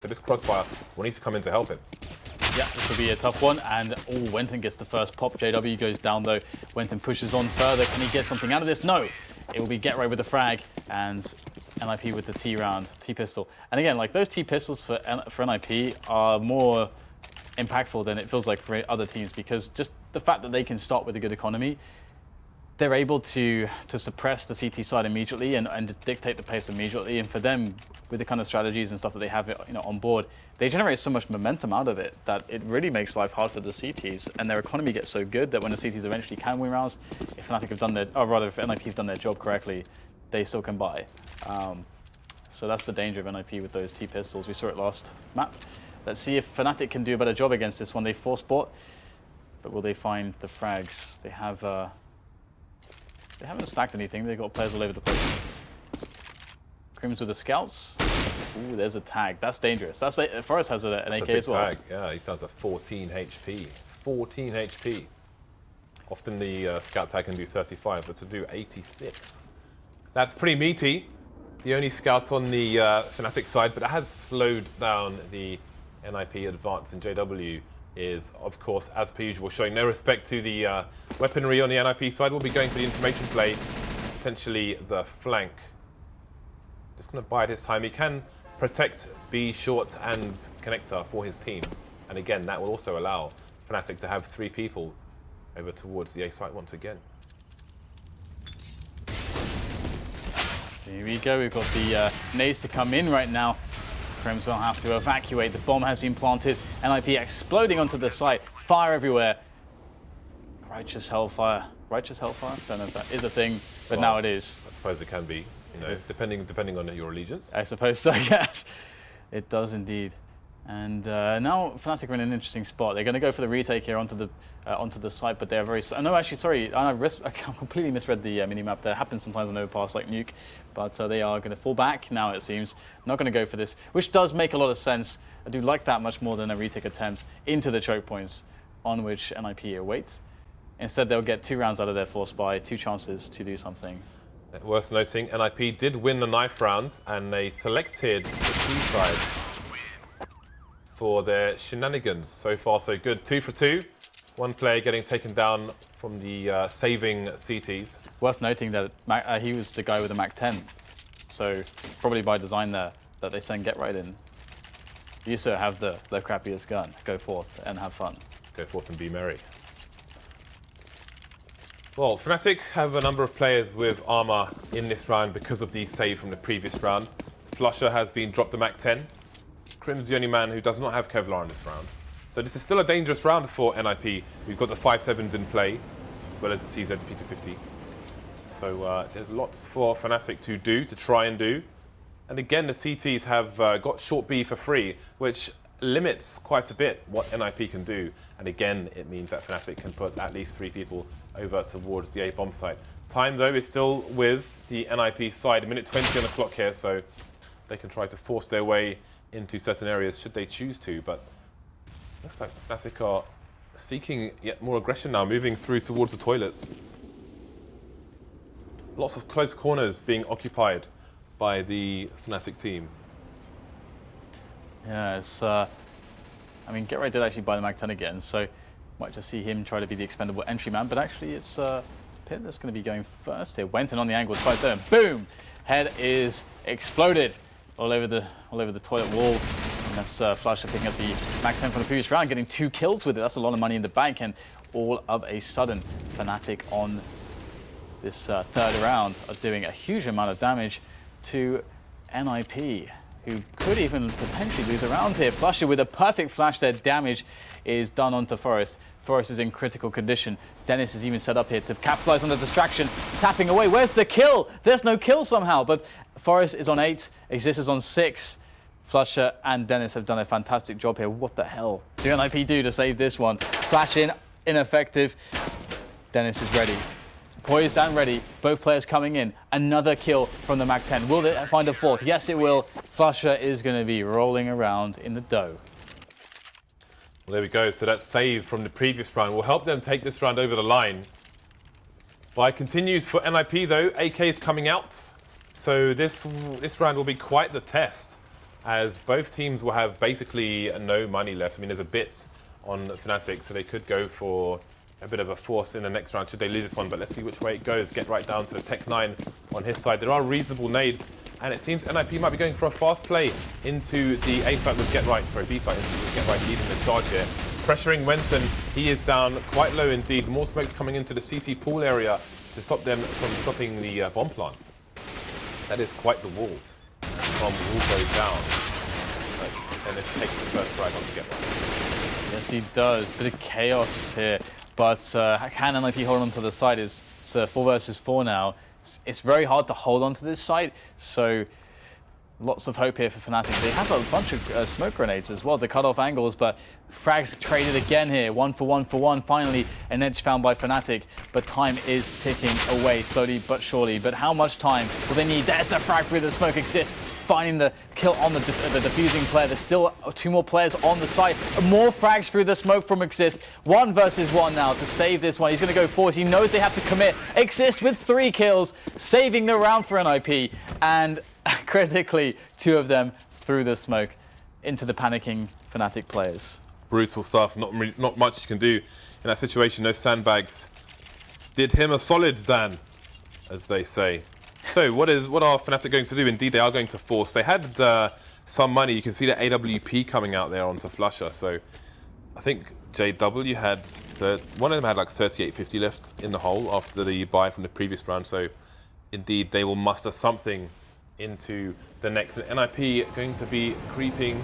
So this crossfire will need to come in to help him. Yeah, this will be a tough one, and Wenton gets the first pop. JW goes down though. Wenton pushes on further. Can he get something out of this? No. It will be Get Right with the frag, and NiP with the T round, T pistol. And again, like those T pistols for NiP are more impactful than it feels like for other teams, because just the fact that they can start with a good economy, they're able to suppress the CT side immediately and dictate the pace immediately. And for them, with the kind of strategies and stuff that they have, on board, they generate so much momentum out of it that it really makes life hard for the CTs. And their economy gets so good that when the CTs eventually can win rounds, if Fnatic have done their, or rather, if NiP have done their job correctly, they still can buy. So that's the danger of NiP with those T pistols. We saw it last map. Let's see if Fnatic can do a better job against this one. They force bot, but will they find the frags? They haven't stacked anything. They've got players all over the place. Crims with the scouts. Ooh, there's a tag. That's dangerous. Forest has an AK as well. Tag. Yeah, he's down to 14 HP. 14 HP. Often the scout tag can do 35, but to do 86. That's pretty meaty. The only scout on the Fnatic side, but it has slowed down the NiP advance, and JW is, of course, as per usual, showing no respect to the weaponry on the NiP side. We'll be going for the information play, potentially the flank. Just going to bide his time. He can protect B, short, and connector for his team. And again, that will also allow Fnatic to have 3 people over towards the A site once again. So here we go. We've got the nades to come in right now. Crims will have to evacuate. The bomb has been planted. NiP exploding onto the site. Fire everywhere. Righteous Hellfire. Righteous Hellfire? Don't know if that is a thing, but well, now it is. I suppose it can be, depending on your allegiance. I suppose so, yes. It does indeed. And now Fnatic are in an interesting spot. They're going to go for the retake here onto the site, but they're very... No, actually, sorry, I completely misread the mini-map. That happens sometimes on Overpass like Nuke, but they are going to fall back now, it seems. Not going to go for this, which does make a lot of sense. I do like that much more than a retake attempt into the choke points on which NiP awaits. Instead, they'll get 2 rounds out of their force by 2 chances to do something. Worth noting, NiP did win the knife round, and they selected the T side for their shenanigans. So far, so good. 2 for 2. 1 player getting taken down from the saving CTs. Worth noting that he was the guy with the Mac 10. So probably by design there that they send Get Right in. You sir have the crappiest gun. Go forth and have fun. Go forth and be merry. Well, Fnatic have a number of players with armor in this round because of the save from the previous round. Flusher has been dropped to Mac 10. Crim's the only man who does not have Kevlar in this round. So this is still a dangerous round for NiP. We've got the 5.7s in play, as well as the CZ P250. So there's lots for Fnatic to try and do. And again, the CTs have got short B for free, which limits quite a bit what NiP can do. And again, it means that Fnatic can put at least 3 people over towards the A bomb site. Time, though, is still with the NiP side. 1:20 on the clock here, so they can try to force their way into certain areas should they choose to, but looks like Fnatic are seeking yet more aggression now, moving through towards the toilets. Lots of close corners being occupied by the Fnatic team. Yeah, it's, I mean, Get Right did actually buy the Mac 10 again, so might just see him try to be the expendable entry man, but actually it's Pit that's going to be going first here. Wenton on the angle, 5-7, boom! Head is exploded all over the toilet wall. And that's Flusher picking up the Mac 10 from the previous round, getting 2 kills with it. That's a lot of money in the bank, and all of a sudden, Fnatic on this 3rd round are doing a huge amount of damage to NiP, who could even potentially lose a round here. Flusher with a perfect flash. Their damage is done onto Forest. Forest is in critical condition. Dennis is even set up here to capitalize on the distraction, tapping away. Where's the kill? There's no kill somehow, but Forest is on 8, Exist is on 6. Flusher and Dennis have done a fantastic job here. What the hell do NiP do to save this one? Flash in, ineffective. Dennis is ready. Poised and ready, both players coming in. Another kill from the Mac 10. Will they find a 4th? Yes, it will. Flusher is going to be rolling around in the dough. Well, there we go. So that save from the previous round will help them take this round over the line. Fight continues for NiP though. AK is coming out. So this round will be quite the test as both teams will have basically no money left. I mean, there's a bit on Fnatic, so they could go for a bit of a force in the next round should they lose this one, but let's see which way it goes. Get right down to the Tech 9 on his side. There are reasonable nades, and it seems NiP might be going for a fast play into the A site with Get Right, sorry, B site with Get Right leading the charge here. Pressuring Wenton, he is down quite low indeed. More smokes coming into the CT pool area to stop them from stopping the bomb plant. That is quite the wall. Bomb will go down. And it takes the first frag on to Get Right. Yes, he does. Bit of chaos here. But can NiP hold on to the site? It's 4 versus 4 now. It's very hard to hold on to this site, so lots of hope here for Fnatic. They have a bunch of smoke grenades as well to cut off angles, but frags traded again here. 1 for 1 for 1. Finally, an edge found by Fnatic, but time is ticking away slowly but surely. But how much time will they need? There's the frag through the smoke exists, finding the kill on the defusing player. There's still 2 more players on the site. More frags through the smoke from Exist. 1 versus 1 now to save this one. He's going to go forward. He knows they have to commit. Exist with 3 kills, saving the round for NiP, and critically, 2 of them through the smoke into the panicking Fnatic players. Brutal stuff. Not much you can do in that situation. Those sandbags did him a solid, Dan, as they say. So what are Fnatic going to do? Indeed, they are going to force. They had some money. You can see the AWP coming out there onto Flusher. So I think JW had one of them had like 38.50 left in the hole after the buy from the previous round. So indeed, they will muster something into the next. And NiP going to be creeping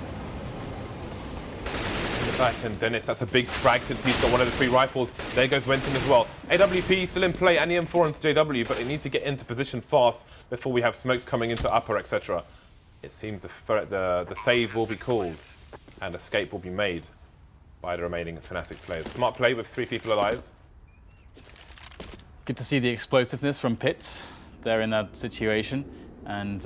in the back, and Dennis, that's a big frag since he's got one of the 3 rifles. There goes Wenton as well. AWP still in play, and the M4 into JW, but they need to get into position fast before we have smokes coming into upper, etc. It seems the save will be called, and escape will be made by the remaining Fnatic players. Smart play with 3 people alive. Good to see the explosiveness from Pitts there in that situation. And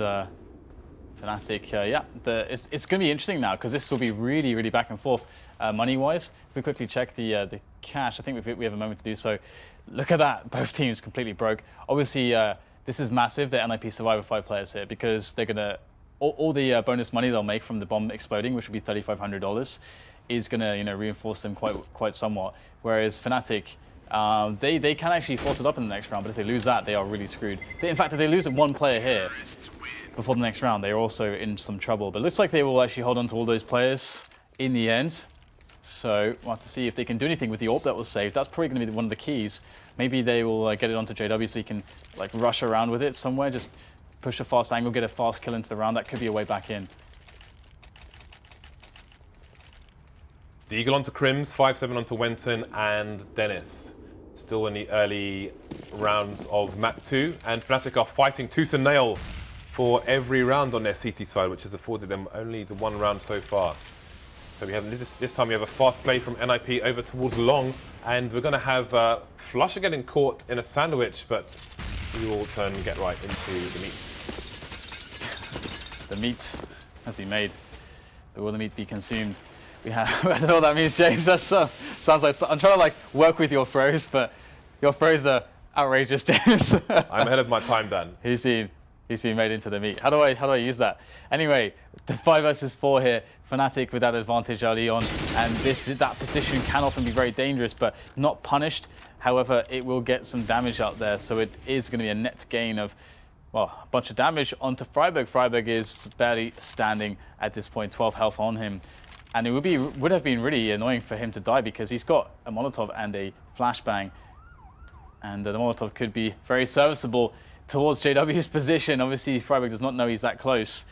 Fnatic, yeah, it's going to be interesting now because this will be really, really back and forth money-wise. If we quickly check the cash, I think we have a moment to do so. Look at that, both teams completely broke. Obviously, this is massive that NiP survive with 5 players here because they're going to, all the bonus money they'll make from the bomb exploding, which will be $3,500, is going to reinforce them quite somewhat. Whereas Fnatic, they can actually force it up in the next round, but if they lose that, they are really screwed. In fact, if they lose 1 player here before the next round, they are also in some trouble. But it looks like they will actually hold on to all those players in the end. So we'll have to see if they can do anything with the AWP that was saved. That's probably going to be one of the keys. Maybe they will get it onto JW so he can like rush around with it somewhere, just push a fast angle, get a fast kill into the round. That could be a way back in. The Eagle onto Crims, 5-7 onto Wenton and Dennis. Still in the early rounds of Map 2, and Fnatic are fighting tooth and nail for every round on their CT side, which has afforded them only the 1 round so far. So we have this time we have a fast play from NiP over towards long, and we're going to have Flusher getting caught in a sandwich, but we will turn Get Right into the meat. The meat has been made, but will the meat be consumed? We have, I don't know what that means, James. That sounds like, I'm trying to like work with your throws, but your throws are outrageous, James. I'm ahead of my time, Dan. He's been made into the meat. How do I use that? Anyway, the 5 versus 4 here. Fnatic with that advantage early on, and that position can often be very dangerous, but not punished. However, it will get some damage out there, so it is going to be a net gain of, well, a bunch of damage onto friberg. friberg is barely standing at this point, 12 health on him. And it would have been really annoying for him to die because he's got a Molotov and a flashbang. And the Molotov could be very serviceable towards JW's position. Obviously, friberg does not know he's that close.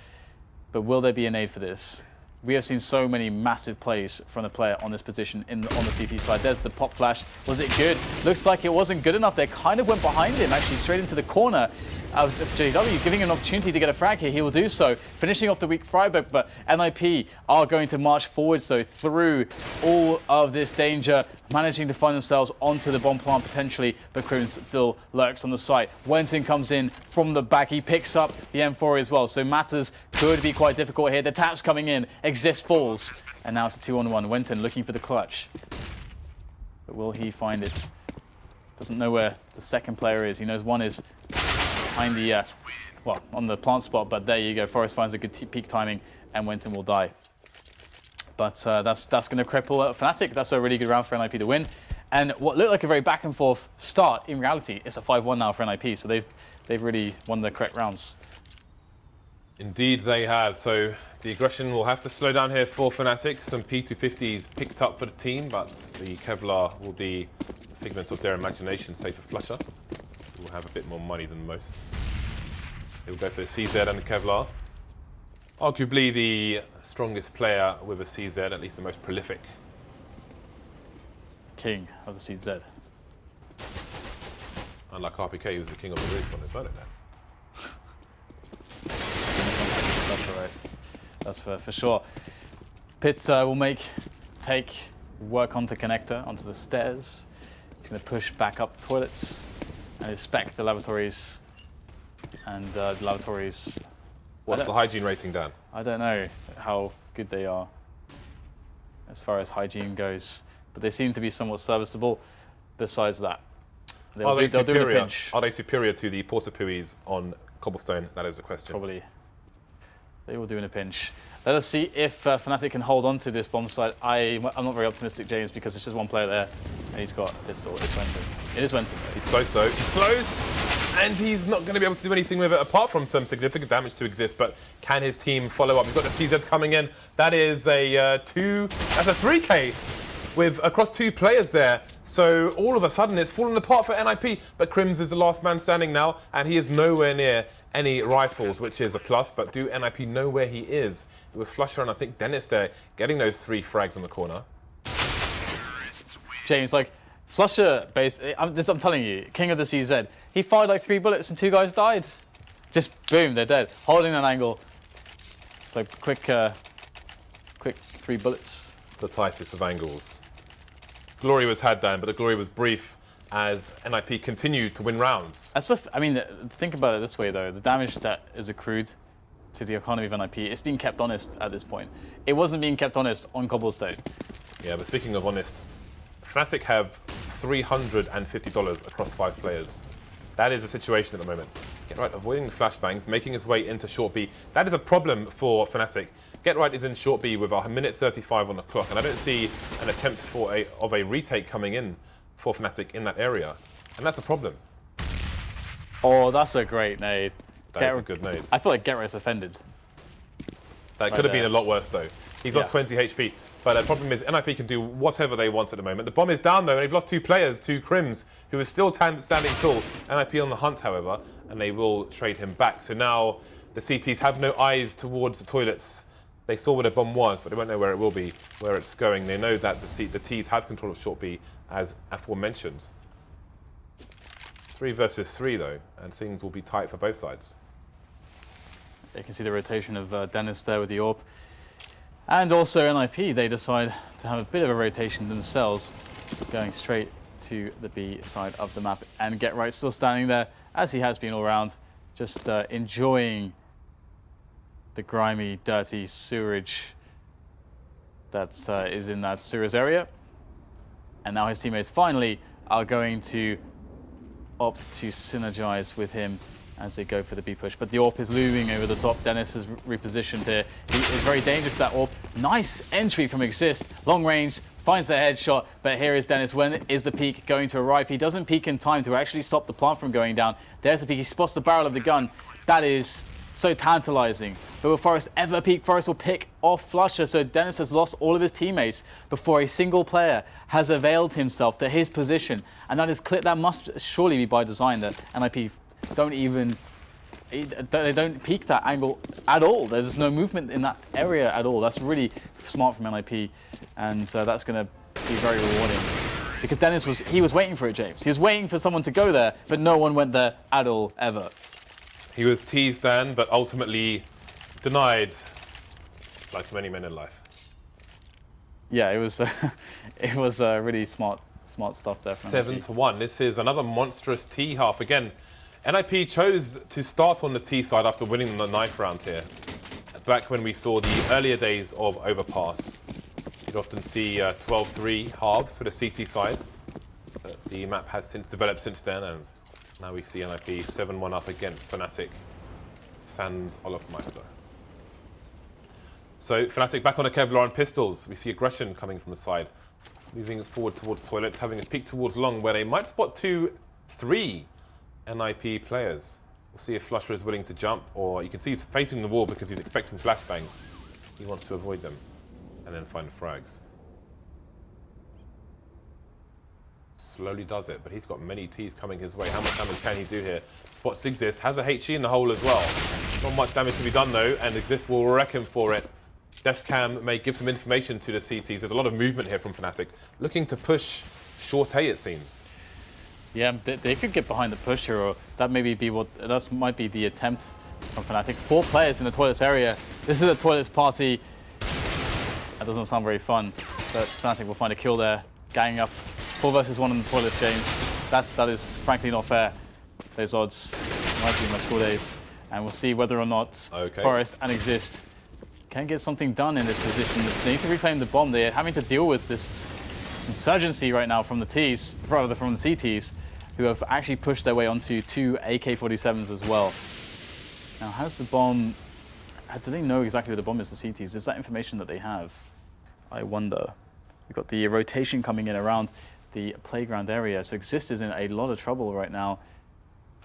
But will there be a nade for this? We have seen so many massive plays from the player on this position on the CT side. There's the pop flash. Was it good? Looks like it wasn't good enough. They kind of went behind him, actually, straight into the corner of JW, giving him an opportunity to get a frag here. He will do so, finishing off the weak friberg, but NiP are going to march forward, so through all of this danger, managing to find themselves onto the bomb plant potentially, but Crims still lurks on the site. Wenton comes in from the back. He picks up the M4 as well, so matters could be quite difficult here. The taps coming in. Exist falls, and now it's a 2-on-1. Wenton looking for the clutch, but will he find it? Doesn't know where the second player is. He knows one is behind the, well, on the plant spot, but there you go. Forest finds a good peak timing and Wenton will die. But that's going to cripple Fnatic. That's a really good round for NiP to win. And what looked like a very back and forth start, in reality, it's a 5-1 now for NiP. So they've really won the correct rounds. Indeed they have. So the aggression will have to slow down here for Fnatic. Some P250s picked up for the team, but the Kevlar will be a figment of their imagination, save for Flusher, who will have a bit more money than most. He'll go for the CZ and the Kevlar. Arguably the strongest player with a CZ, at least the most prolific. King of the CZ. Unlike RPK, who was the king of the roof on Inferno there. That's right. That's for sure. Pitts will work onto connector, onto the stairs. He's going to push back up the toilets and inspect the lavatories. And the lavatories... What's the hygiene rating, Dan? I don't know how good they are as far as hygiene goes, but they seem to be somewhat serviceable. Besides that, they'll do a pinch. Are they superior to the Portapuis on Cobblestone? That is the question. Probably. They will do in a pinch. Let us see if Fnatic can hold on to this bomb site. I'm not very optimistic, James, because it's just one player there, and he's got a pistol. It's Wenton. It is Wenton. He's close, though. He's close, and he's not going to be able to do anything with it apart from some significant damage to exist. But can his team follow up? We've got the CZs coming in. That is a 3K with across 2 players there. So all of a sudden, it's fallen apart for NiP. But Crims is the last man standing now, and he is nowhere near any rifles, which is a plus. But do NiP know where he is? It was Flusher and I think Dennis there getting those 3 frags on the corner. James, like, Flusher, I'm telling you, king of the CZ, he fired like 3 bullets and 2 guys died. Just boom, they're dead. Holding an angle. It's like quick 3 bullets. The tightest of angles. Glory was had, Dan, but the glory was brief as NiP continued to win rounds. I mean, think about it this way, though. The damage that is accrued to the economy of NiP, it's being kept honest at this point. It wasn't being kept honest on Cobblestone. Yeah, but speaking of honest, Fnatic have $350 across 5 players. That is the situation at the moment. Get right, avoiding the flashbangs, making his way into short B. That is a problem for Fnatic. Get right is in short B with a minute 35 on the clock, and I don't see an attempt of a retake coming in for Fnatic in that area, and that's a problem. Oh, that's a great nade. That is a good nade. I feel like Get Right's offended. That could have been a lot worse though. He's lost 20 HP. But the problem is NiP can do whatever they want at the moment. The bomb is down though, and they've lost 2 players to Crims, who is still standing tall. NiP on the hunt, however, and they will trade him back. So now the CTs have no eyes towards the toilets. They saw where the bomb was, but they won't know where it will be, where it's going. They know that the Ts have control of short B, as aforementioned. 3 versus 3 though, and things will be tight for both sides. You can see the rotation of Dennis there with the AWP. And also NiP, they decide to have a bit of a rotation themselves, going straight to the B side of the map. And Get Right still standing there, as he has been all round, just enjoying the grimy, dirty sewerage that is in that sewers area. And now his teammates finally are going to opt to synergize with him as they go for the B push. But the AWP is looming over the top. Dennis is repositioned here. He is very dangerous with that AWP. Nice entry from Exist. Long range, finds the headshot. But here is Dennis. When is the peak going to arrive? He doesn't peek in time to actually stop the plant from going down. There's the peak. He spots the barrel of the gun. That is so tantalizing. But will Forest ever peak? Forest will pick off Flusher. So Dennis has lost all of his teammates before a single player has availed himself to his position. And that is clear. That must surely be by design that NiP they don't peek that angle at all. There's no movement in that area at all. That's really smart from NiP, and that's going to be very rewarding. Because Dennis was waiting for it, James. He was waiting for someone to go there, but no one went there at all, ever. He was teased, Dan, but ultimately denied, like many men in life. Yeah, it was it was really smart stuff there. 7-1. This is another monstrous T half again. NiP chose to start on the T side after winning the knife round here. Back when we saw the earlier days of Overpass, you'd often see 12-3 halves for the CT side. The map has since developed since then, and now we see NiP 7-1 up against Fnatic, sans Olofmeister. So Fnatic back on a Kevlar and pistols. We see aggression coming from the side. Moving forward towards toilets, having a peek towards long where they might spot 2-3 NiP players. We'll see if Flusher is willing to jump, or you can see he's facing the wall because he's expecting flashbangs. He wants to avoid them and then find the frags. Slowly does it, but he's got many Ts coming his way. How much damage can he do here? Spots Exist, has a HE in the hole as well. Not much damage to be done though, and Exist will reckon for it. Defcam may give some information to the CTs. There's a lot of movement here from Fnatic, looking to push short A, it seems. Yeah, they could get behind the push here, or that maybe be what that might be the attempt from Fnatic. 4 players in the toilets area. This is a toilets party. That doesn't sound very fun, but Fnatic will find a kill there, ganging up 4 versus 1 in the toilets games. That is frankly not fair. Those odds might be in my school days, and we'll see whether or not Forest and Exist can get something done in this position. They need to reclaim the bomb. They're having to deal with this insurgency right now from the Ts, rather from the CTs, who have actually pushed their way onto 2 AK-47s as well. Now, has the bomb... Do they know exactly where the bomb is, the CTs? Is that information that they have? I wonder. We've got the rotation coming in around the playground area, so Exist is in a lot of trouble right now.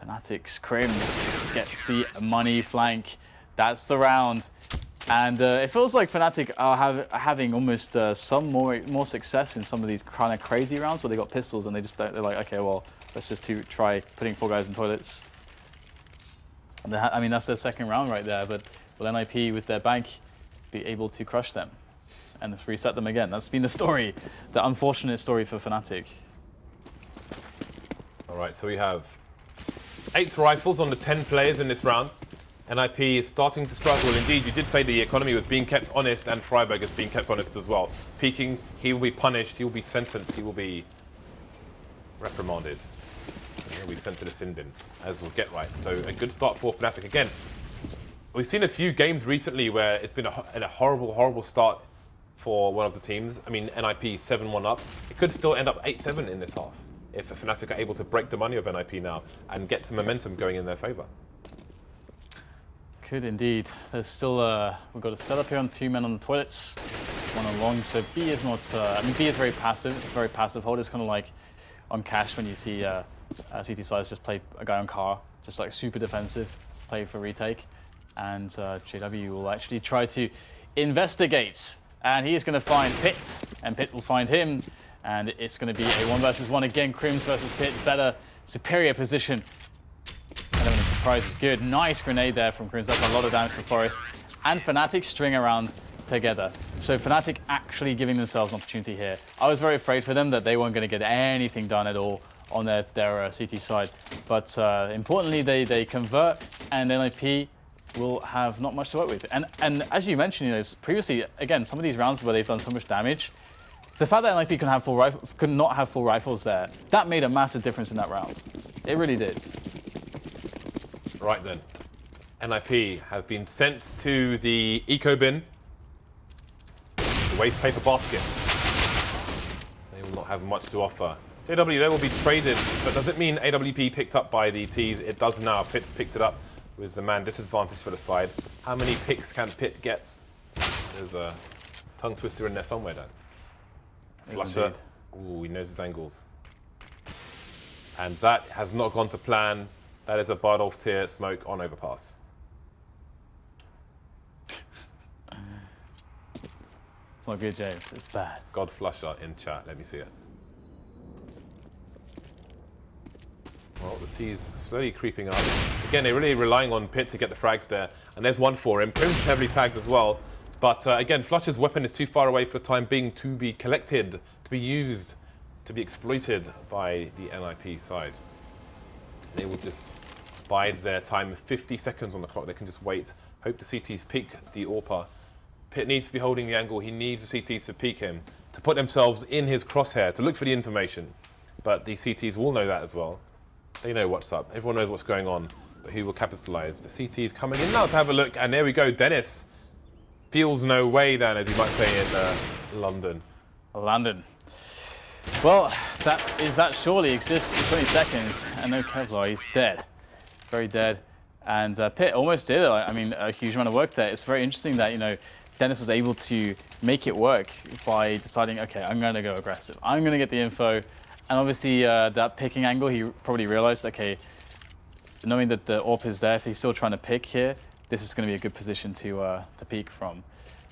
Fnatic's Crims gets the money flank. That's the round. And it feels like Fnatic are having almost some more success in some of these kind of crazy rounds where they got pistols and they're like, okay, well, let's just try putting 4 guys in toilets. And I mean, that's their second round right there, but will NiP with their bank be able to crush them and reset them again? That's been the story, the unfortunate story for Fnatic. All right, so we have 8 rifles on the 10 players in this round. NiP is starting to struggle. Indeed, you did say the economy was being kept honest, and Freiburg is being kept honest as well. Peeking, he will be punished, he will be sentenced, he will be reprimanded. And he'll be sent to the sin bin, as will Get Right. So a good start for Fnatic. Again, we've seen a few games recently where it's been a horrible, horrible start for one of the teams. I mean, NiP 7-1 up. It could still end up 8-7 in this half if Fnatic are able to break the money of NiP now and get some momentum going in their favour. Could indeed. There's still we've got a setup here on 2 men on the toilets, 1 on long. So B is not. I mean, B is very passive. It's a very passive hold. It's kind of like on Cash when you see CT Slides just play a guy on car, just like super defensive, play for retake, and JW will actually try to investigate, and he is going to find Pit, and Pit will find him, and it's going to be a 1 versus 1 again. Crims versus Pit, better, superior position. Element of surprise is good. Nice grenade there from Crims. That's a lot of damage to Forest. And Fnatic string around together. So Fnatic actually giving themselves an opportunity here. I was very afraid for them that they weren't going to get anything done at all on their CT side. But importantly, they convert, and NiP will have not much to work with. And as you mentioned, you know, previously, again, some of these rounds where they've done so much damage, the fact that NiP could not have 4 rifles there, that made a massive difference in that round. It really did. Right then, NiP have been sent to the eco bin, the waste paper basket. They will not have much to offer. JW, they will be traded, but does it mean AWP picked up by the Ts? It does now. Pitt's picked it up with the man disadvantage for the side. How many picks can Pitt get? There's a tongue twister in there somewhere, Dan. Flusher. Ooh, he knows his angles. And that has not gone to plan. That is a Bardolph tier smoke on Overpass. It's not good, James. It's bad. God Flusher in chat. Let me see it. Well, the T's slowly creeping up. Again, they're really relying on Pitt to get the frags there. And there's 1 for him. Crims is heavily tagged as well. But again, Flusher's weapon is too far away for the time being to be collected, to be used, to be exploited by the NiP side. They will just bide their time. 50 seconds on the clock. They can just wait. Hope the CTs peek the AWPer. Pitt needs to be holding the angle. He needs the CTs to peek him, to put themselves in his crosshair, to look for the information. But the CTs will know that as well. They know what's up. Everyone knows what's going on. But who will capitalize? The CTs coming in now to have a look. And there we go. Dennis feels no way, Dan, as you might say in London. London. Well, that surely exists in 20 seconds, and no Kevlar, he's dead. Very dead. And Pitt almost did, I mean, a huge amount of work there. It's very interesting that, you know, Dennis was able to make it work by deciding, okay, I'm going to go aggressive. I'm going to get the info. And obviously, that picking angle, he probably realized, okay, knowing that the AWP is there, if he's still trying to pick here, this is going to be a good position to peek from.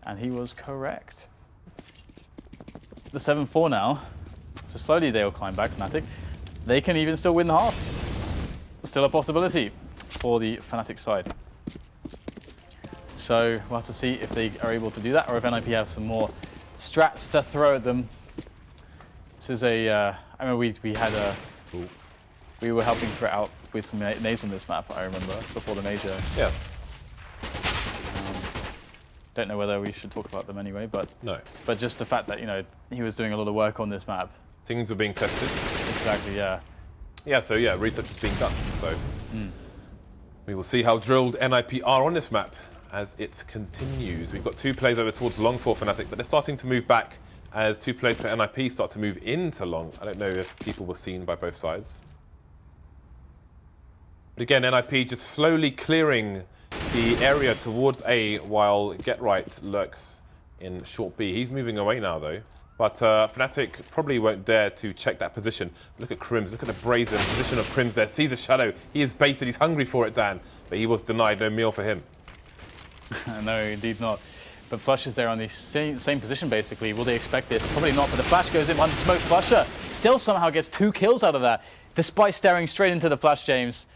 And he was correct. The 7-4 now. So slowly they'll climb back, Fnatic. They can even still win the half. Still a possibility for the Fnatic side. So we'll have to see if they are able to do that, or if NiP have some more strats to throw at them. This is a, I remember we had a, we were helping throw out with some nades on this map, I remember, before the major. Yes. Don't know whether we should talk about them anyway, but no. But just the fact that, you know, he was doing a lot of work on this map. Things are being tested. Exactly, yeah. Yeah, so yeah, research is being done. So we will see how drilled NiP are on this map as it continues. We've got 2 players over towards long for Fnatic, but they're starting to move back as 2 players for NiP start to move into long. I don't know if people were seen by both sides. But again, NiP just slowly clearing the area towards A while Get Right lurks in short B. He's moving away now though. But Fnatic probably won't dare to check that position. Look at Crims, look at the brazen position of Crims there. Sees a shadow, he is baited, he's hungry for it, Dan. But he was denied, no meal for him. No, indeed not. But Flush is there on the same position, basically. Will they expect this? Probably not, but the flash goes in behind the smoke. Flusher still somehow gets 2 kills out of that, despite staring straight into the flash, James.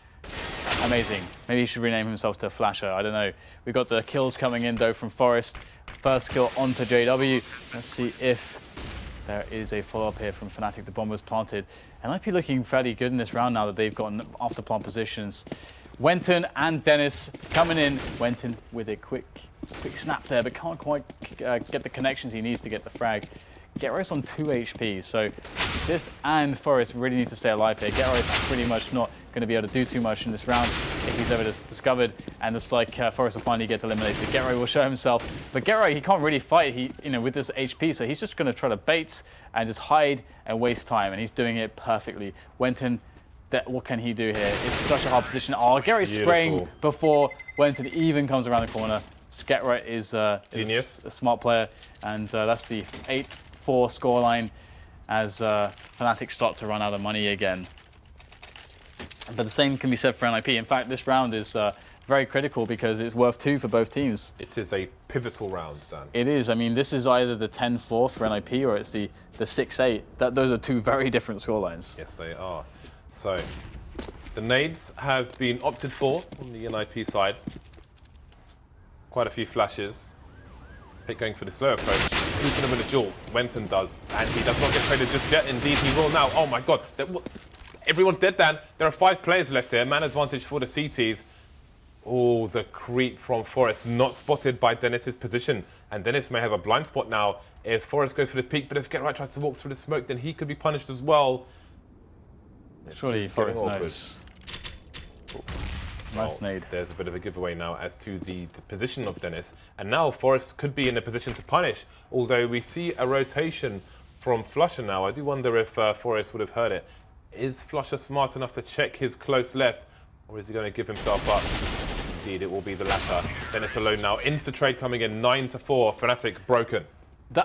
Amazing. Maybe he should rename himself to Flasher, I don't know. We got the kills coming in, though, from Forest. First kill onto JW. Let's see if there is a follow-up here from Fnatic. The bomb was planted. And NiP looking fairly good in this round now that they've gotten after plant positions. Wenton and Dennis coming in. Wenton with a quick snap there, but can't quite get the connections he needs to get the frag. Get on 2 HP, so Exist and Forest really need to stay alive here. Get is pretty much not going to be able to do too much in this round if he's ever discovered, and it's like Forest will finally get eliminated. Get will show himself, but Get he can't really fight. He, with this HP, so he's just going to try to bait and just hide and waste time, and he's doing it perfectly. Wenton, what can he do here? It's such a hard position. Oh, Gary's spraying before Wenton even comes around the corner. Get is a smart player, and that's the 8-4 scoreline as Fnatic start to run out of money again. But the same can be said for NiP. In fact, this round is very critical because it's worth 2 for both teams. It is a pivotal round, Dan. It is. I mean, this is either the 10-4 for NiP or it's the 6-8. Those are 2 very different scorelines. Yes, they are. So, the nades have been opted for on the NiP side. Quite a few flashes. Pick going for the slow approach. Who's going to win a duel? Wenton does, and he does not get traded just yet. Indeed, he will now. Oh my god. Everyone's dead, Dan. There are 5 players left here. Man advantage for the CTs. Oh, the creep from Forest. Not spotted by Dennis's position. And Dennis may have a blind spot now if Forest goes for the peak. But if Get Right tries to walk through the smoke, then he could be punished as well. Surely Forest knows. Nice nade. There's a bit of a giveaway now as to the position of Dennis. And now Forest could be in a position to punish. Although we see a rotation from Flusher now. I do wonder if Forest would have heard it. Is Flusher smart enough to check his close left? Or is he going to give himself up? Indeed, it will be the latter. Dennis alone now. Insta-trade coming in 9-4. Fnatic broken.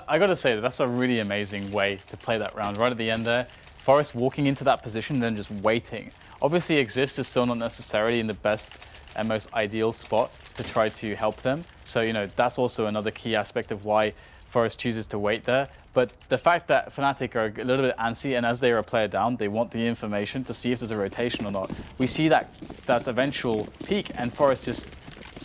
I got to say, that's a really amazing way to play that round. Right at the end there. Forest walking into that position and then just waiting. Obviously, Exist is still not necessarily in the best and most ideal spot to try to help them. So, that's also another key aspect of why Forest chooses to wait there. But the fact that Fnatic are a little bit antsy, and as they are a player down, they want the information to see if there's a rotation or not. We see that eventual peak, and Forest just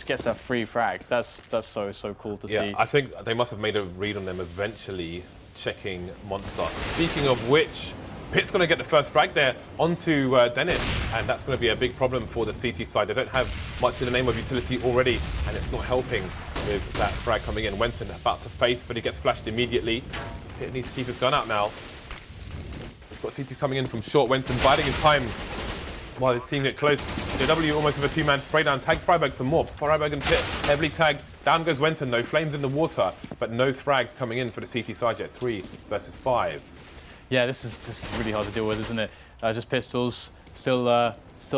gets a free frag. That's so cool to see. Yeah, I think they must have made a read on them eventually checking Monster. Speaking of which, Pit's going to get the first frag there onto Dennis, and that's going to be a big problem for the CT side. They don't have much in the name of utility already, and it's not helping with that frag coming in. Wenton about to face, but he gets flashed immediately. Pit needs to keep his gun out now. We've got CTs coming in from short. Wenton biding his time while his team get close. JW almost with a 2-man spray down. Tags Freiberg some more. Freiberg and Pit heavily tagged. Down goes Wenton, though. Flames in the water, but no frags coming in for the CT side yet. 3 versus 5. Yeah, this is really hard to deal with, isn't it? Just pistols, still a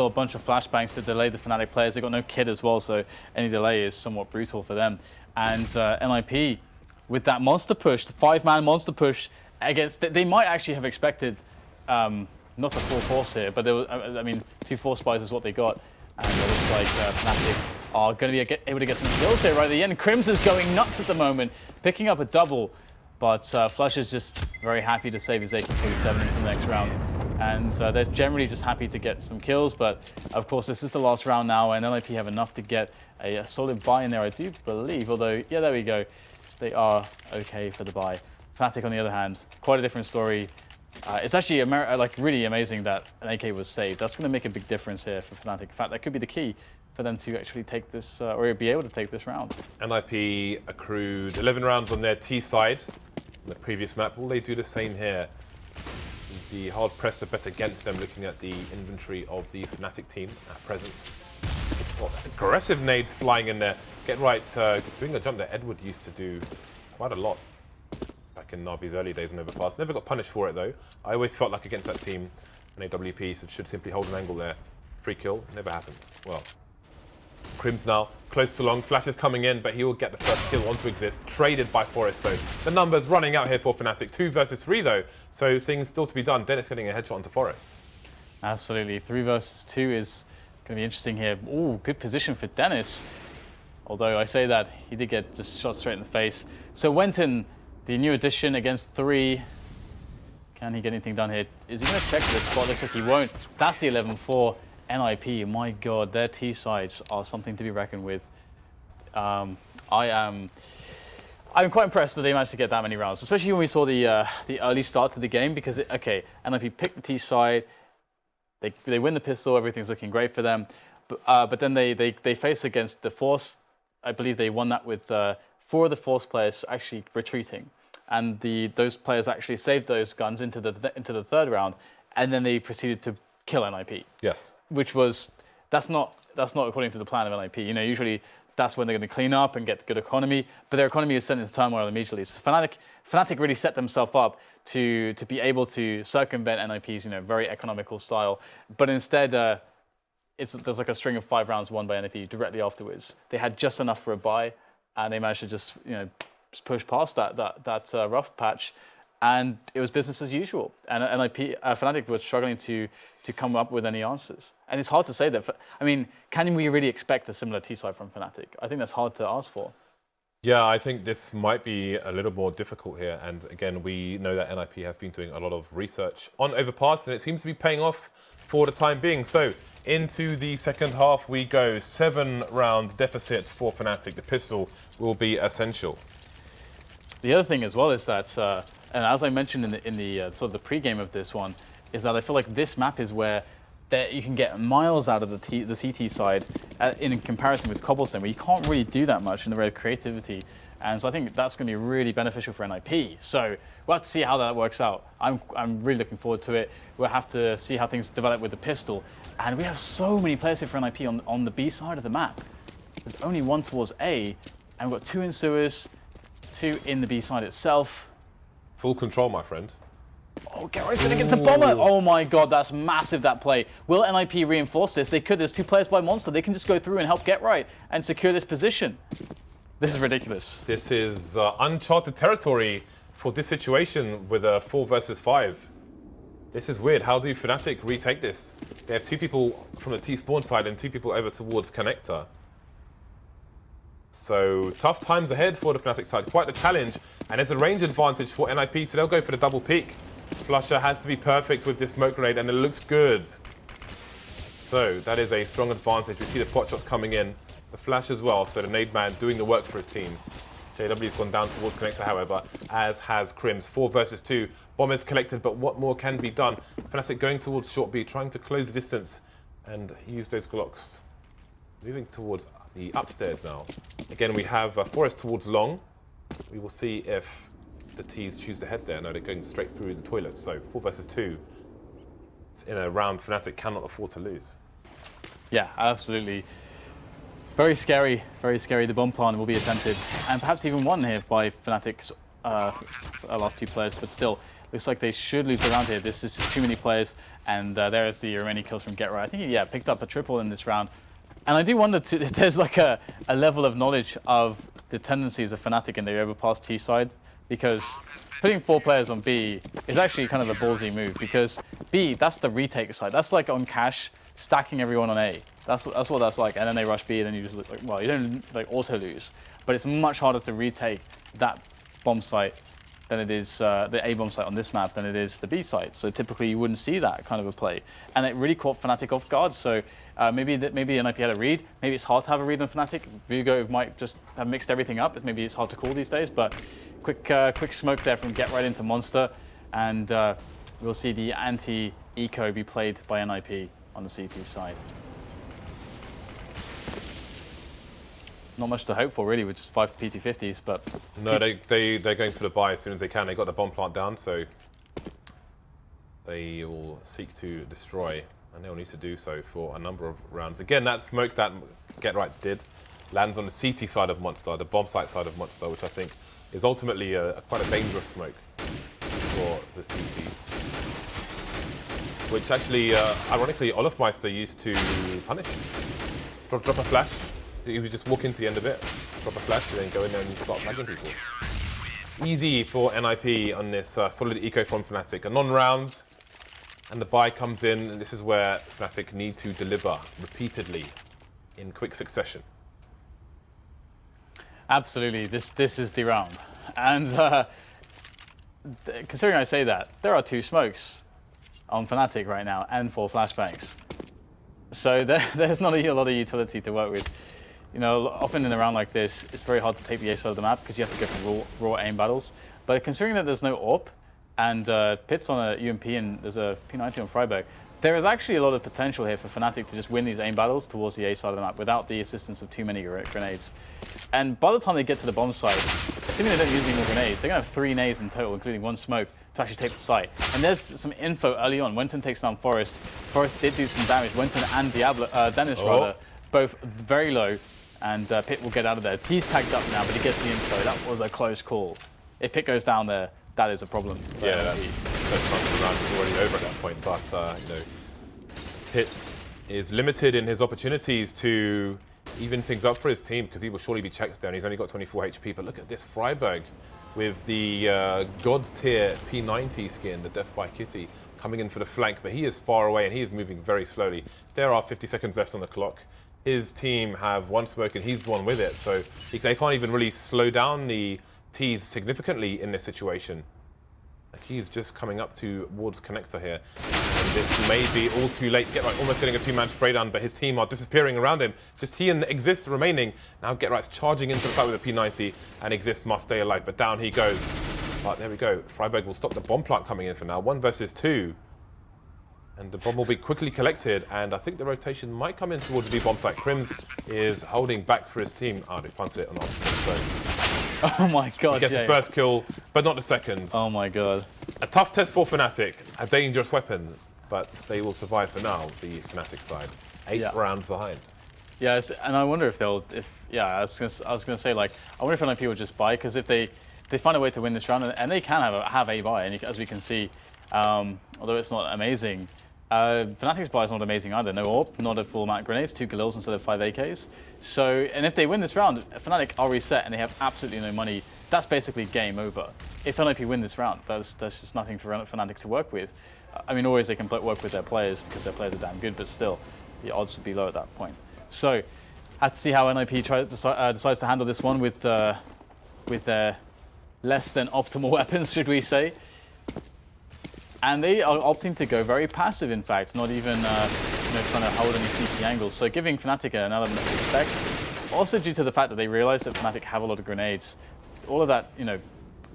bunch of flashbangs to delay the Fnatic players. They've got no kit as well, so any delay is somewhat brutal for them. And NiP with that monster push, the 5-man monster push against, they might actually have expected not a full force here, but there was, I mean, 2 force buys is what they got. And it looks like Fnatic are going to be able to get some kills here right at the end. Crims is going nuts at the moment, picking up a double. But Flush is just very happy to save his AK-47 into the next round. And they're generally just happy to get some kills. But of course, this is the last round now, and NiP have enough to get a solid buy in there, I do believe. Although, yeah, there we go. They are okay for the buy. Fnatic, on the other hand, quite a different story. It's actually like really amazing that an AK was saved. That's going to make a big difference here for Fnatic. In fact, that could be the key for them to actually take this, or be able to take this round. NiP accrued 11 rounds on their T side in the previous map. Will they do the same here? Be hard pressed to bet against them looking at the inventory of the Fnatic team at present. Well, aggressive nades flying in there. Get right, doing a jump that Edward used to do quite a lot back in Navi's early days on Overpass. Never got punished for it though. I always felt like against that team, an AWP should simply hold an angle there. Free kill, never happened. Well, Crims now close to long. Flash is coming in, but he will get the first kill onto exist. Traded by Forest though. The numbers running out here for Fnatic. 2 versus 3 though, so things still to be done. Dennis getting a headshot onto Forest. Absolutely, 3 versus 2 is going to be interesting here. Ooh, good position for Dennis. Although I say that, he did get just shot straight in the face. So Wenton, the new addition against 3. Can he get anything done here? Is he going to check for the spot? Looks like he won't. That's the 11-4. NiP, my god, their T sides are something to be reckoned with. I'm quite impressed that they managed to get that many rounds, especially when we saw the early start to the game. Because NiP picked the T side, they win the pistol, everything's looking great for them. But then they face against the Force. I believe they won that with 4 of the Force players actually retreating, and those players actually saved those guns into the 3rd round, and then they proceeded to kill NiP. Yes. Which was, that's not according to the plan of NiP. You know, usually that's when they're going to clean up and get good economy, but their economy is sent into turmoil immediately. So Fnatic really set themselves up to be able to circumvent NiP's, you know, very economical style. But instead, there's like a string of 5 rounds won by NiP directly afterwards. They had just enough for a buy, and they managed to just, you know, just push past that rough patch. And it was business as usual. And Fnatic was struggling to come up with any answers. And it's hard to say that. I mean, can we really expect a similar T-side from Fnatic? I think that's hard to ask for. Yeah, I think this might be a little more difficult here. And again, we know that NiP have been doing a lot of research on Overpass, and it seems to be paying off for the time being. So into the second half we go. 7-round deficit for Fnatic. The pistol will be essential. The other thing as well is that, and as I mentioned in the sort of the pre-game of this one, is that I feel like this map is where you can get miles out of the CT side in comparison with Cobblestone, where you can't really do that much in the way of creativity. And so I think that's going to be really beneficial for NiP. So we'll have to see how that works out. I'm really looking forward to it. We'll have to see how things develop with the pistol. And we have so many players here for NiP on the B side of the map. There's only 1 towards A, and we've got 2 in sewers, 2 in the B side itself. Full control, my friend. Oh, Garrett's going to get the bomber. Oh my god, that's massive, that play. Will NiP reinforce this? They could. There's 2 players by Monster. They can just go through and help Get Right and secure this position. This is ridiculous. This is uncharted territory for this situation with a 4 versus 5. This is weird. How do Fnatic retake this? They have 2 people from the T-spawn side and 2 people over towards Connector. So tough times ahead for the Fnatic side. Quite the challenge. And there's a range advantage for NiP, so they'll go for the double peek. Flusher has to be perfect with this smoke grenade, and it looks good. So that is a strong advantage. We see the pot shots coming in. The flash as well, so the nade man doing the work for his team. JW's gone down towards Connector, however, as has Crims. 4 versus 2. Bomb is collected, but what more can be done? Fnatic going towards short B, trying to close the distance and use those Glocks. Moving towards the upstairs now. Again, we have Forest towards long. We will see if the T's choose to head there. No, they're going straight through the toilet. So 4 versus 2 in a round Fnatic cannot afford to lose. Yeah, absolutely. Very scary, very scary. The bomb plant will be attempted, and perhaps even won here by Fnatic's last 2 players, but still, looks like they should lose the round here. This is just too many players, and there's the remaining kills from Get Right. I think he picked up a triple in this round. And I do wonder if there's like a level of knowledge of the tendencies of Fnatic in the Overpass T side, because putting 4 players on B is actually kind of a ballsy move, because B, that's the retake side. That's like on cash, stacking everyone on A. That's what that's like, and then they rush B, and then you just look like, well, you don't like auto lose, but it's much harder to retake that bomb site than it is the A bomb site on this map than it is the B site. So typically you wouldn't see that kind of a play, and it really caught Fnatic off guard. So maybe NiP had a read. Maybe it's hard to have a read on Fnatic. Vugo might just have mixed everything up. Maybe it's hard to call these days, but quick smoke there from Get Right into Monster, and we'll see the anti-eco be played by NiP on the CT side. Not much to hope for, really, with just 5 PT50s, but... No, they're going for the buy as soon as they can. They got the bomb plant down, so they will seek to destroy, and they'll need to do so for a number of rounds. Again, that smoke that Get Right did lands on the CT side of Monster, the bomb site side of Monster, which I think is ultimately quite a dangerous smoke for the CTs. Which actually, ironically, Olofmeister used to punish. Drop a flash. You would just walk into the end of it, drop a flash, and then go in there and start flagging people. Easy for NiP on this solid eco from Fnatic. A non-round, and the buy comes in, and this is where Fnatic need to deliver repeatedly in quick succession. Absolutely, this is the round. And considering I say that, there are 2 smokes on Fnatic right now, and 4 flashbangs. So there's not a lot of utility to work with. You know, often in a round like this, it's very hard to take the A side of the map because you have to go for raw aim battles. But considering that there's no AWP and Pit's on a UMP and there's a P90 on Freiburg, there is actually a lot of potential here for Fnatic to just win these aim battles towards the A side of the map without the assistance of too many grenades. And by the time they get to the bomb site, assuming they don't use any more grenades, they're going to have 3 nades in total, including 1 smoke, to actually take the site. And there's some info early on. Wenton takes down Forest. Forest did do some damage. Wenton and Dennis, rather, both very low. And Pit will get out of there. T's tagged up now, but he gets the info. That was a close call. If Pit goes down there, that is a problem. Yeah, the round is already over at that point. But you know, Pit is limited in his opportunities to even things up for his team because he will surely be checked down. He's only got 24 HP. But look at this Freiburg with the God tier P90 skin, the Death by Kitty, coming in for the flank. But he is far away and he is moving very slowly. There are 50 seconds left on the clock. His team have 1 smoke and he's the one with it, so they can't even really slow down the T's significantly in this situation. Like he's just coming up towards Connector here, and this may be all too late. Get Right almost getting a 2-man spray down, but his team are disappearing around him. Just he and Exist remaining. Now Get Right's charging into the fight with a P90, and Exist must stay alive, but down he goes. But there we go. Freiburg will stop the bomb plant coming in for now. 1 versus 2. And the bomb will be quickly collected, and I think the rotation might come in towards the B bomb site. Crims is holding back for his team. Ah, they planted it on Oxford, so oh my god, he gets the first kill, but not the second. Oh my god. A tough test for Fnatic, a dangerous weapon, but they will survive for now, the Fnatic side. 8 rounds behind. Yeah, and I wonder if they'll, I was gonna say, like, I wonder if NiP will just buy, because if they find a way to win this round, and they can have a buy, and as we can see, although it's not amazing, Fnatic's buy is not amazing either. No AWP, not a full amount of grenades, 2 Galils instead of 5 AKs. So, and if they win this round, Fnatic are reset and they have absolutely no money. That's basically game over. If NiP win this round, there's just nothing for Fnatic to work with. I mean, always they can work with their players because their players are damn good, but still, the odds would be low at that point. So, had to see how NiP decides to handle this one with their less than optimal weapons, should we say. And they are opting to go very passive, in fact, not even trying to hold any CT angles. So giving Fnatic an element of respect. Also due to the fact that they realize that Fnatic have a lot of grenades. All of that,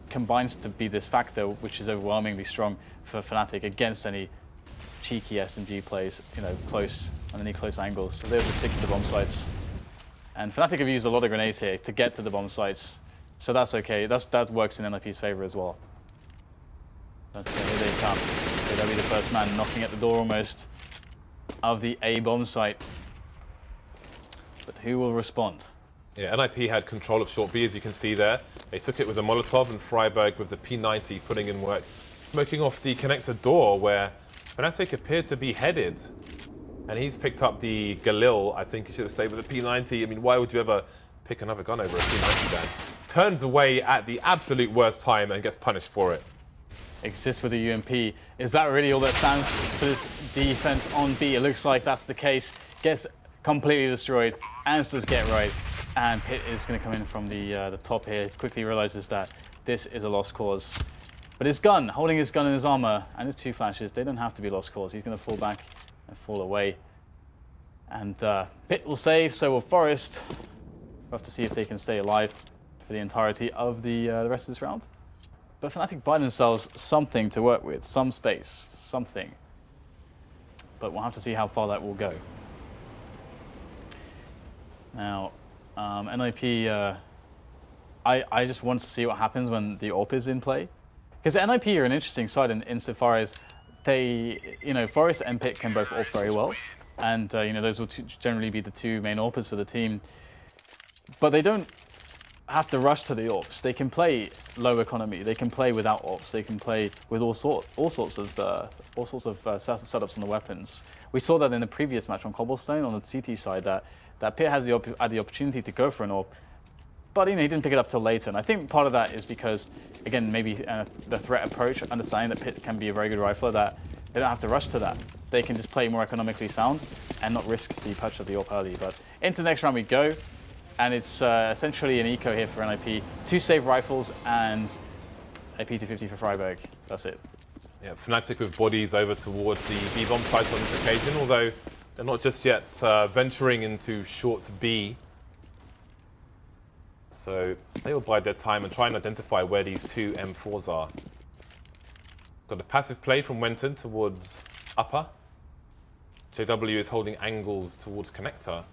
combines to be this factor, which is overwhelmingly strong for Fnatic against any cheeky SMG plays, close, on any close angles. So they'll just stick to the bomb sites. And Fnatic have used a lot of grenades here to get to the bomb sites. So that's okay. That works in NiP's favor as well. But here they come. So they'll be the first man knocking at the door almost of the A bomb site. But who will respond? Yeah, NiP had control of short B, as you can see there. They took it with a Molotov, and Freiburg with the P90 putting in work, smoking off the connector door where Fnatic appeared to be headed. And he's picked up the Galil. I think he should have stayed with the P90. I mean, why would you ever pick another gun over a P90 ban. Turns away at the absolute worst time and gets punished for it. Exists with a UMP. Is that really all that stands for this defense on B? It looks like that's the case. Gets completely destroyed, as does Get Right. And Pit is going to come in from the top here. He quickly realizes that this is a lost cause. But his gun, holding his gun in his armor, and his 2 flashes, they don't have to be lost cause. He's going to fall back and fall away. And Pit will save, so will Forest. We'll have to see if they can stay alive for the entirety of the rest of this round. But Fnatic buy themselves something to work with, some space, something. But we'll have to see how far that will go. Now, NiP, I just want to see what happens when the AWP is in play. Because NiP are an interesting side insofar as they, Forest and Pit can both AWP very well. And, those will generally be the 2 main AWPers for the team. But they don't have to rush to the AWPs. They can play low economy. They can play without AWPs. They can play with all sorts of setups on the weapons. We saw that in the previous match on Cobblestone on the CT side that Pit had the opportunity to go for an AWP, but he didn't pick it up till later. And I think part of that is because, again, maybe the threat approach, understanding that Pit can be a very good rifler, that they don't have to rush to that. They can just play more economically sound and not risk the touch of the AWP early. But into the next round we go. And it's essentially an eco here for NiP. 2 save rifles and a P250 for Freiburg. That's it. Yeah, Fnatic with bodies over towards the B-bomb site on this occasion, although they're not just yet venturing into short B. So they will bide their time and try and identify where these 2 M4s are. Got a passive play from Wenton towards upper. JW is holding angles towards connector,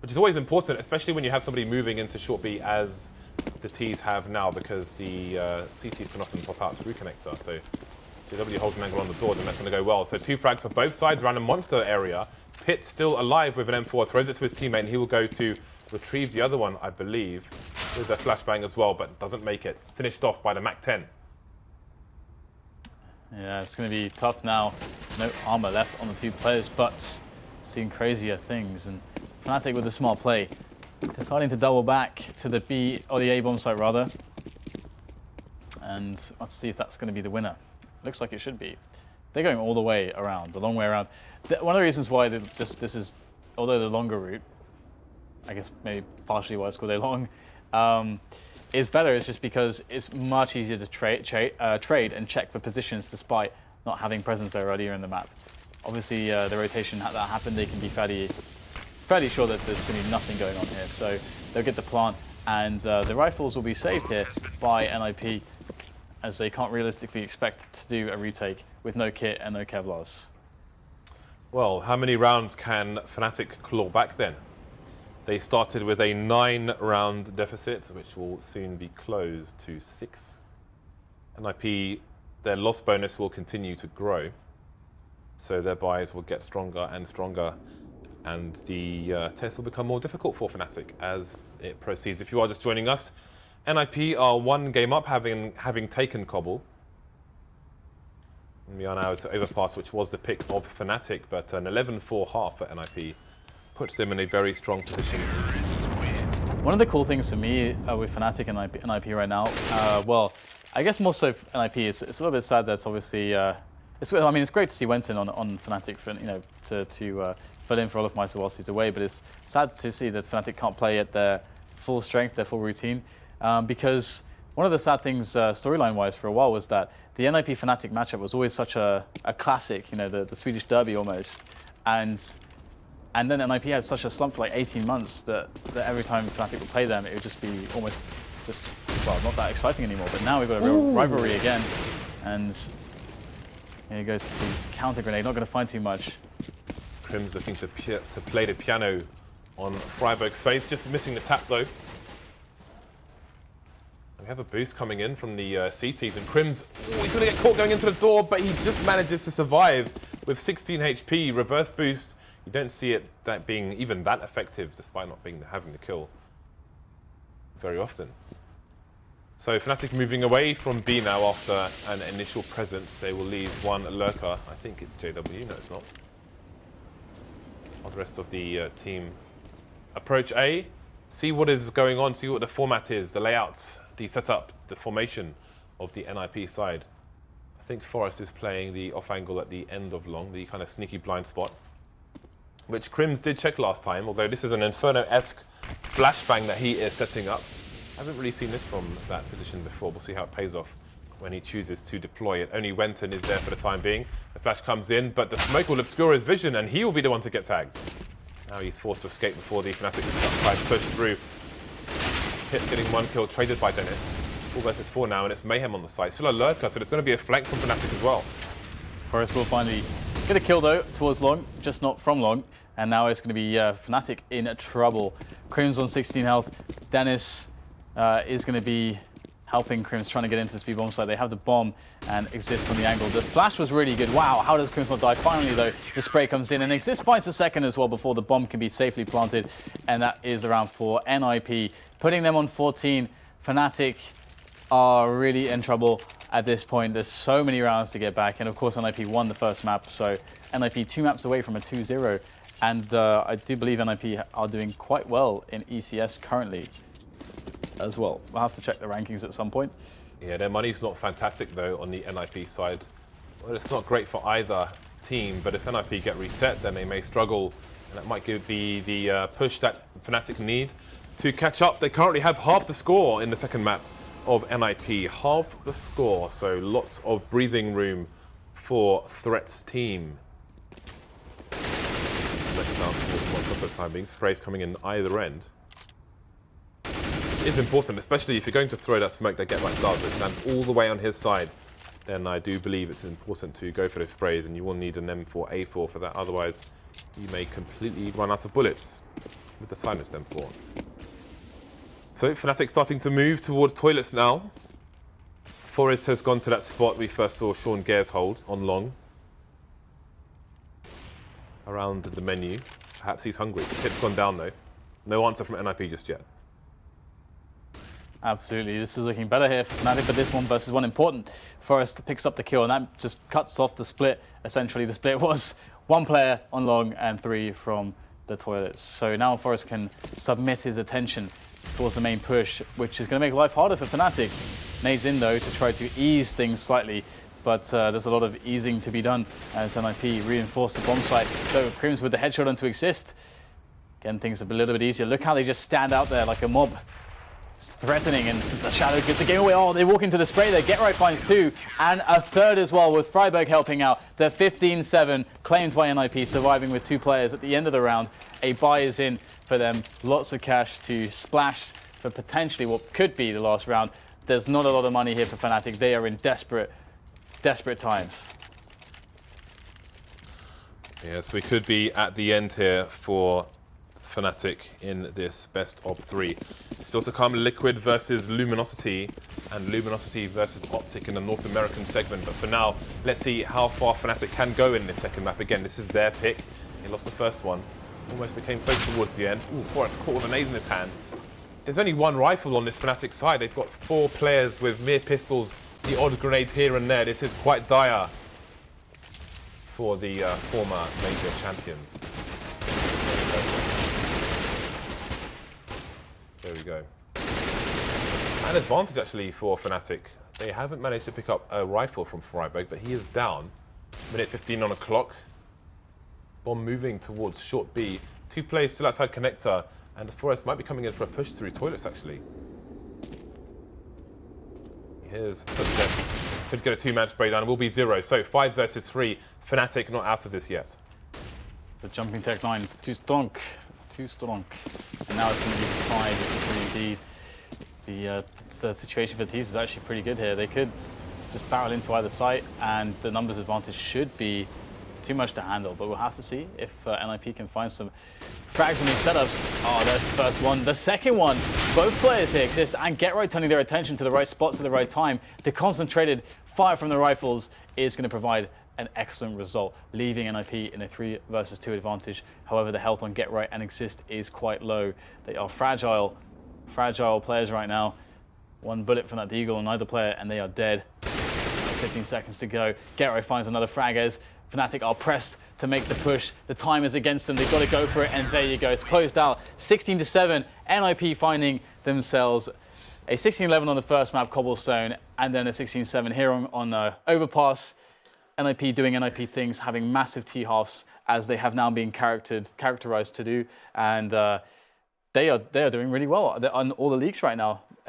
which is always important, especially when you have somebody moving into short B as the Ts have now, because the CTs can often pop out through connector. So JW holds an angle on the door, then that's going to go well. So 2 frags for both sides around a monster area. Pitt still alive with an M4, throws it to his teammate, and he will go to retrieve the other one, I believe, with a flashbang as well, but doesn't make it. Finished off by the Mac-10. Yeah, it's going to be tough now. No armor left on the 2 players, but seeing crazier things. And Fnatic with a smart play, deciding to double back to the B, or the A bomb site rather. And let's see if that's going to be the winner. Looks like it should be. They're going all the way around, the long way around. One of the reasons why this is, although the longer route, I guess maybe partially why it's called A long, is better is just because it's much easier to trade and check for positions despite not having presence there earlier in the map. Obviously, the rotation that happened, they can be fairly sure that there's going to be nothing going on here. So they'll get the plant, and the rifles will be saved here by NiP, as they can't realistically expect to do a retake with no kit and no Kevlars. Well, how many rounds can Fnatic claw back then? They started with a 9-round deficit, which will soon be closed to 6. NiP, their loss bonus will continue to grow, so their buys will get stronger and stronger, and the test will become more difficult for Fnatic as it proceeds. If you are just joining us, NiP are 1 game up, having taken Cobble. And we are now to Overpass, which was the pick of Fnatic, but an 11-4 half for NiP puts them in a very strong position. One of the cool things for me with Fnatic and NiP right now, well, I guess more so for NiP, it's a little bit sad that it's obviously, it's great to see Wenton on Fnatic for, to fill in for Olofmeister whilst he's away, but it's sad to see that Fnatic can't play at their full strength, their full routine, because one of the sad things storyline-wise for a while was that the NiP Fnatic matchup was always such a classic, the Swedish derby almost, and then NiP had such a slump for like 18 months that every time Fnatic would play them, it would just be almost well, not that exciting anymore. But now we've got a real rivalry again, and here he goes to the counter grenade. Not going to find too much. Crim's looking to play the piano on Freiburg's face, just missing the tap though. We have a boost coming in from the CTs, and Crim's, he's going to get caught going into the door, but he just manages to survive with 16 HP, reverse boost. You don't see that being even that effective, despite not having the kill very often. So Fnatic moving away from B now after an initial presence. They will leave 1 lurker. I think it's JW. No, it's not. All the rest of the team approach A. see what is going on, see what the format is, the layouts, the setup, the formation of the NiP side. I think Forest is playing the off angle at the end of long, the kind of sneaky blind spot, which Crims did check last time, although this is an Inferno-esque flashbang that he is setting up. I haven't really seen this from that position before. We'll see how it pays off when he chooses to deploy it. Only Wenton is there for the time being. The flash comes in, but the smoke will obscure his vision, and he will be the one to get tagged. Now he's forced to escape before the Fnatic try to push through. Hit getting 1 kill, traded by Dennis. 4 versus 4 now, and it's Mayhem on the side. Still a lurker, so there's going to be a flank from Fnatic as well. Forest will finally get a kill though towards long, just not from long. And now it's going to be Fnatic in trouble. Crims on 16 health. Dennis is going to be helping Crims trying to get into this B bomb site. They have the bomb and Exist on the angle. The flash was really good. Wow, how does Crims not die? Finally though, the spray comes in and Exist finds a second as well before the bomb can be safely planted. And that is the round for NiP. Putting them on 14. Fnatic are really in trouble at this point. There's so many rounds to get back. And of course, NiP won the first map. So NiP 2 maps away from a 2-0. And I do believe NiP are doing quite well in ECS currently as well. We'll have to check the rankings at some point. Yeah, their money's not fantastic though on the NiP side. Well, it's not great for either team, but if NiP get reset, then they may struggle, and that might be the push that Fnatic need to catch up. They currently have half the score in the second map of NiP, half the score, so lots of breathing room for Threat's team. Next down towards one for the time being. Sprays coming in either end. It is important, especially if you're going to throw that smoke that Get Right does, which lands all the way on his side. Then I do believe it's important to go for those sprays, and you will need an M4A4 for that. Otherwise, you may completely run out of bullets with the silenced M4. So Fnatic starting to move towards toilets now. Forest has gone to that spot we first saw Sean Gares hold on long. Around the menu. Perhaps he's hungry. The hit's gone down though. No answer from NiP just yet. Absolutely, this is looking better here for Fnatic, but this 1 versus 1 important. Forest picks up the kill, and that just cuts off the split. Essentially, the split was 1 player on long and 3 from the toilets. So now Forest can submit his attention towards the main push, which is going to make life harder for Fnatic. Nades in though to try to ease things slightly, but there's a lot of easing to be done as NiP reinforce the bomb site. So Crims with the headshot onto Exist. Again, things a little bit easier. Look how they just stand out there like a mob. Just threatening, and the shadow gives the game away. Oh, they walk into the spray there. Get Right finds 2 and a 3rd as well, with Freiburg helping out. The 15-7 claimed by NiP, surviving with 2 players at the end of the round. A buy is in for them. Lots of cash to splash for potentially what could be the last round. There's not a lot of money here for Fnatic. They are in desperate times. Yes, we could be at the end here for Fnatic in this best of 3. Still to come, Liquid versus Luminosity, and Luminosity versus Optic in the North American segment. But for now, let's see how far Fnatic can go in this second map. Again, this is their pick. He lost the first one. Almost became close towards the end. Ooh, Forrest caught with a nade in his hand. There's only 1 rifle on this Fnatic side. They've got 4 players with mere pistols, the odd grenades here and there. This is quite dire for the former major champions. There we go. An advantage actually for Fnatic. They haven't managed to pick up a rifle from Freiburg, but he is down. Minute 15 on the clock. Bomb moving towards short B. 2 players still outside connector, and the Forest might be coming in for a push through toilets actually. Here's footsteps. Could get a 2-man spray down. It will be 0. So 5 versus 3. Fnatic not out of this yet. The jumping tech line, too strong. And now it's going to be 5 versus 3 indeed. The situation for Tease is actually pretty good here. They could just barrel into either site, and the numbers advantage should be too much to handle, but we'll have to see if NiP can find some frags on these setups. Oh, there's the first one. The second one, both players here Exist and Get Right turning their attention to the right spots at the right time. The concentrated fire from the rifles is going to provide an excellent result, leaving NiP in a 3 versus 2 advantage. However, the health on Get Right and Exist is quite low. They are fragile players right now. 1 bullet from that deagle on either player and they are dead. 15 seconds to go. Gero finds another frag as Fnatic are pressed to make the push. The time is against them. They've got to go for it, and there you go. It's closed out. 16-7. NiP finding themselves a 16-11 on the first map, Cobblestone, and then a 16-7 here on Overpass. NiP doing NiP things, having massive T-halves as they have now been characterized to do, and they are doing really well on all the leagues right now.